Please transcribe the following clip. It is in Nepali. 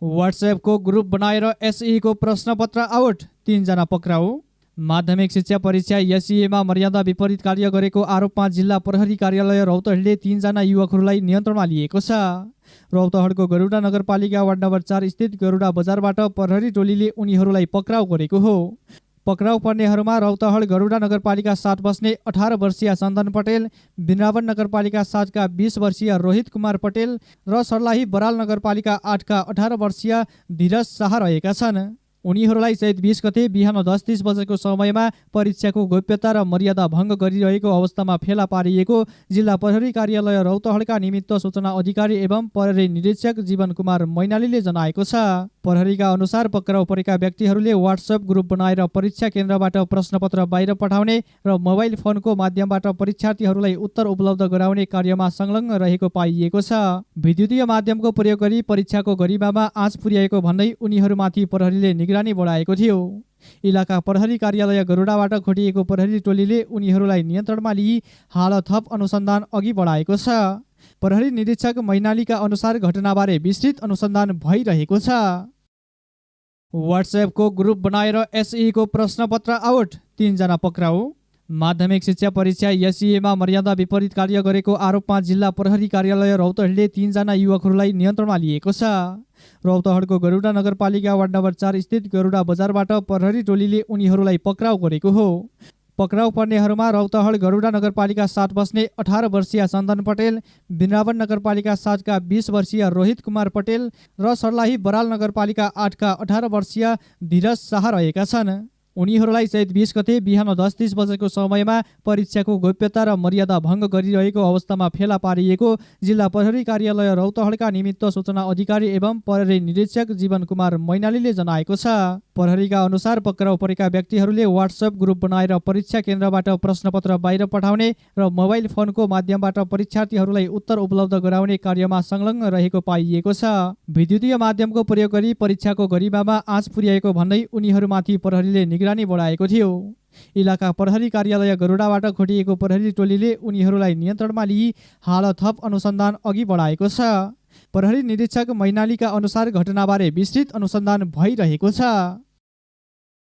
व्हाट्सएपको ग्रुप बनाएर एसईको प्रश्नपत्र आउट, 3 जना पक्राउ। माध्यमिक शिक्षा परीक्षा एसईमा मर्यादा विपरीत कार्य गरेको आरोपमा जिल्ला प्रहरी कार्यालय रौतहटले 3 जना युवकहरूलाई नियन्त्रणमा लिएको छ। रौतहटको गरुडा नगरपालिका वार्ड नम्बर 4 स्थित गरुडा बजारबाट प्रहरी टोलीले उनीहरूलाई पक्राउ गरेको हो। पक्राउ पर्नेहरूमा रौतहट गरुडा नगरपालिका 7 बस्ने 18 वर्षीय चन्दन पटेल, वृन्दावन नगरपालिका 7 का 20 वर्षीय रोहित कुमार पटेल र सर्लाही बराल नगरपालिका 8 का 18 वर्षीय धीरज शाह रहेका छन्। उनीहरूलाई चैत 20 गते बिहान 10:30 बजेको समयमा परीक्षाको गोप्यता र मर्यादा भङ्ग गरिरहेको अवस्थामा फेला पारिएको जिल्ला प्रहरी कार्यालय रौतहटका निमित्त सूचना अधिकारी एवं प्रहरी निरीक्षक जीवन कुमार मैनालीले जनाएको छ। प्रहरीका अनुसार पक्राउ परेका व्यक्तिहरूले व्हाट्सएप ग्रुप बनाएर परीक्षा केन्द्रबाट प्रश्नपत्र बाहिर पठाउने र मोबाइल फोनको माध्यमबाट परीक्षार्थीहरूलाई उत्तर उपलब्ध गराउने कार्यमा संलग्न रहेको पाइएको छ। विद्युतीय माध्यमको प्रयोग गरी परीक्षाको गरिमामा आँच पुर्याएको भन्दै उनीहरूमाथि प्रहरीले निगरानी बढाएको थियो। इलाका प्रहरी कार्यालय गरुडाबाट खोटिएको प्रहरी टोलीले उनीहरूलाई नियन्त्रणमा लिई हाल थप अनुसन्धान अघि बढाएको छ। प्रहरी निरीक्षक मैनालीका अनुसार घटनाबारे विस्तृत अनुसन्धान भइरहेको छ। व्हाट्सएपको ग्रुप बनाएर एसईको प्रश्नपत्र आउट, 3 जना पक्राउ। माध्यमिक शिक्षा परीक्षा एसईमा मर्यादा विपरीत कार्य गरेको आरोपमा जिल्ला प्रहरी कार्यालय रौतहटले 3 जना युवकहरूलाई नियन्त्रणमा लिएको छ। रौतहटको गरुडा नगरपालिका वार्ड नम्बर 4 स्थित गरुडा बजारबाट प्रहरी टोलीले उनीहरूलाई पक्राउ गरेको हो। पक्राउ पर्नेहरूमा रौतहट गरुडा नगरपालिका 7 बस्ने 18 वर्षीय चन्दन पटेल, वृन्दावन नगरपालिका 7 का 20 वर्षीय रोहित कुमार पटेल र सर्लाही बराल नगरपालिका 8 का 18 वर्षीय धीरज शाह रहेका छन्। उनीहरूलाई चैत 20 गते बिहान 10:30 बजेको समयमा परीक्षाको गोप्यता र मर्यादा भङ्ग गरिरहेको अवस्थामा फेला पारिएको जिल्ला प्रहरी कार्यालय रौतहटका निमित्त सूचना अधिकारी एवं प्रहरी निरीक्षक जीवन कुमार मैनालीले जनाएको छ। प्रहरीका अनुसार पक्राउ परेका व्यक्तिहरूले व्हाट्सएप ग्रुप बनाएर परीक्षा केन्द्रबाट प्रश्नपत्र बाहिर पठाउने र मोबाइल फोनको माध्यमबाट परीक्षार्थीहरूलाई उत्तर उपलब्ध गराउने कार्यमा संलग्न रहेको पाइएको छ। विद्युतीय माध्यमको प्रयोग गरी परीक्षाको गरिमामा आँच पुर्याएको भन्दै उनीहरूमाथि प्रहरीले निगरानी बढाएको थियो। इलाका प्रहरी कार्यालय गरुडाबाट खोटिएको प्रहरी टोलीले उनीहरूलाई नियन्त्रणमा लिई हाल थप अनुसन्धान अघि बढाएको छ। प्रहरी निरीक्षक मैनालीका अनुसार घटनाबारे विस्तृत अनुसन्धान भइरहेको छ।